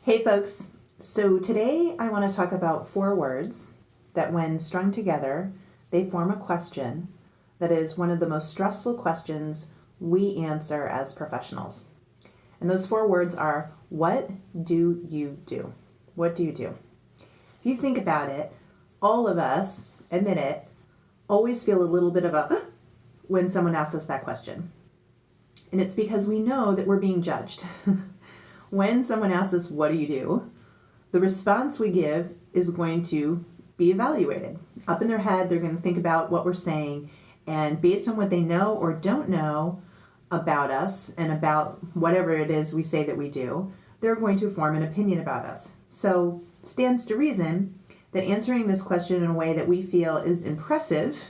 Hey folks, so today I want to talk about 4 words that when strung together, they form a question that is one of the most stressful questions we answer as professionals. And those 4 words are, what do you do? What do you do? If you think about it, all of us, admit it, always feel a little bit of a when someone asks us that question. And it's because we know that we're being judged. When someone asks us, what do you do? The response we give is going to be evaluated. Up in their head, they're going to think about what we're saying, and based on what they know or don't know about us and about whatever it is we say that we do, they're going to form an opinion about us. So stands to reason that answering this question in a way that we feel is impressive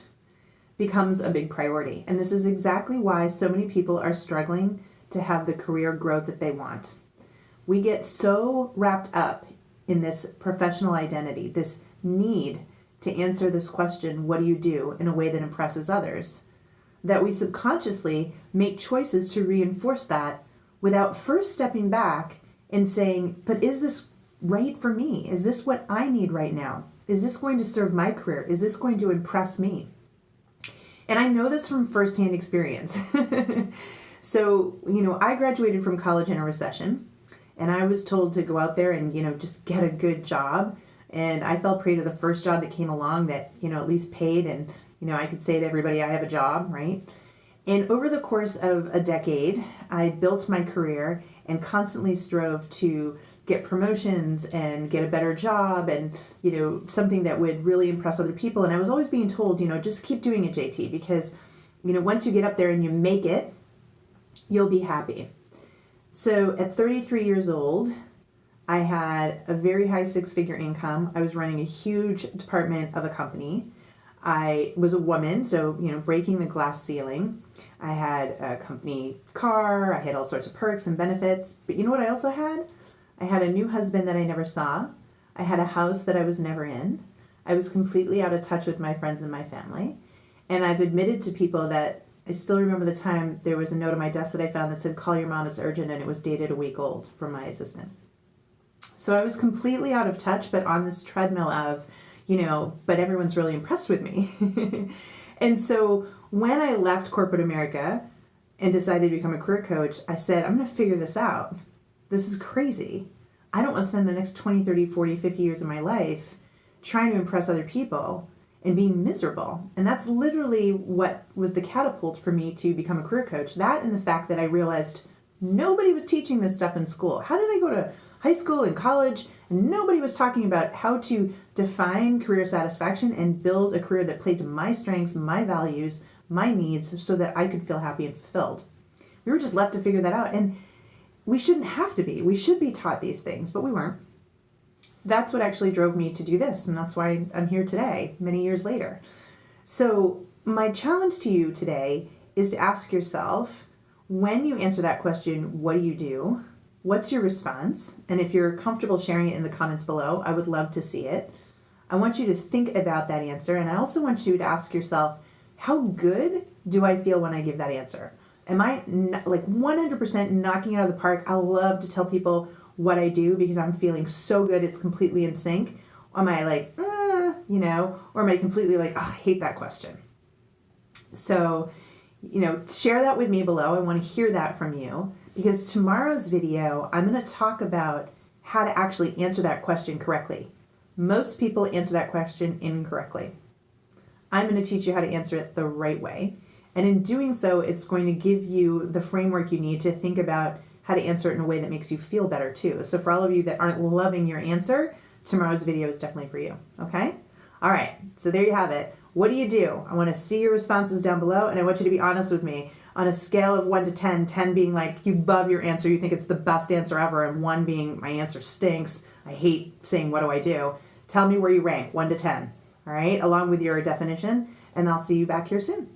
becomes a big priority. And this is exactly why so many people are struggling to have the career growth that they want. We get so wrapped up in this professional identity, this need to answer this question, what do you do, in a way that impresses others, that we subconsciously make choices to reinforce that without first stepping back and saying, but is this right for me? Is this what I need right now? Is this going to serve my career? Is this going to impress me? And I know this from firsthand experience. So, I graduated from college in a recession. And I was told to go out there and, just get a good job. And I fell prey to the first job that came along that, at least paid. And, I could say to everybody, I have a job, right? And over the course of a decade, I built my career and constantly strove to get promotions and get a better job and, something that would really impress other people. And I was always being told, just keep doing it, JT, because, once you get up there and you make it, you'll be happy. So at 33 years old, I had a very high 6-figure income. I was running a huge department of a company. I was a woman, so, breaking the glass ceiling. I had a company car. I had all sorts of perks and benefits. But you know what I also had? I had a new husband that I never saw. I had a house that I was never in. I was completely out of touch with my friends and my family. And I've admitted to people that I still remember the time there was a note on my desk that I found that said, call your mom, it's urgent, and it was dated a week old from my assistant. So I was completely out of touch, but on this treadmill of, but everyone's really impressed with me. And so when I left corporate America and decided to become a career coach, I said, I'm going to figure this out. This is crazy. I don't want to spend the next 20, 30, 40, 50 years of my life trying to impress other people and being miserable. And that's literally what was the catapult for me to become a career coach. That and the fact that I realized nobody was teaching this stuff in school. How did I go to high school and college and nobody was talking about how to define career satisfaction and build a career that played to my strengths, my values, my needs, so that I could feel happy and fulfilled? We were just left to figure that out. And we shouldn't have to be. We should be taught these things, but we weren't. That's what actually drove me to do this, and that's why I'm here today, many years later. So my challenge to you today is to ask yourself, when you answer that question, what do you do? What's your response? And if you're comfortable sharing it in the comments below, I would love to see it. I want you to think about that answer, and I also want you to ask yourself, how good do I feel when I give that answer? Am I like 100% knocking it out of the park? I love to tell people what I do because I'm feeling so good, it's completely in sync. Or am I like, or am I completely like, I hate that question? So, share that with me below. I want to hear that from you, because tomorrow's video, I'm going to talk about how to actually answer that question correctly. Most people answer that question incorrectly. I'm going to teach you how to answer it the right way. And in doing so, it's going to give you the framework you need to think about how to answer it in a way that makes you feel better too. So for all of you that aren't loving your answer, tomorrow's video is definitely for you, okay? All right, so there you have it. What do you do? I want to see your responses down below, and I want you to be honest with me. On a scale of 1 to 10, 10 being like you love your answer, you think it's the best answer ever, and 1 being my answer stinks, I hate saying what do I do, tell me where you rank, 1 to 10, all right, along with your definition, and I'll see you back here soon.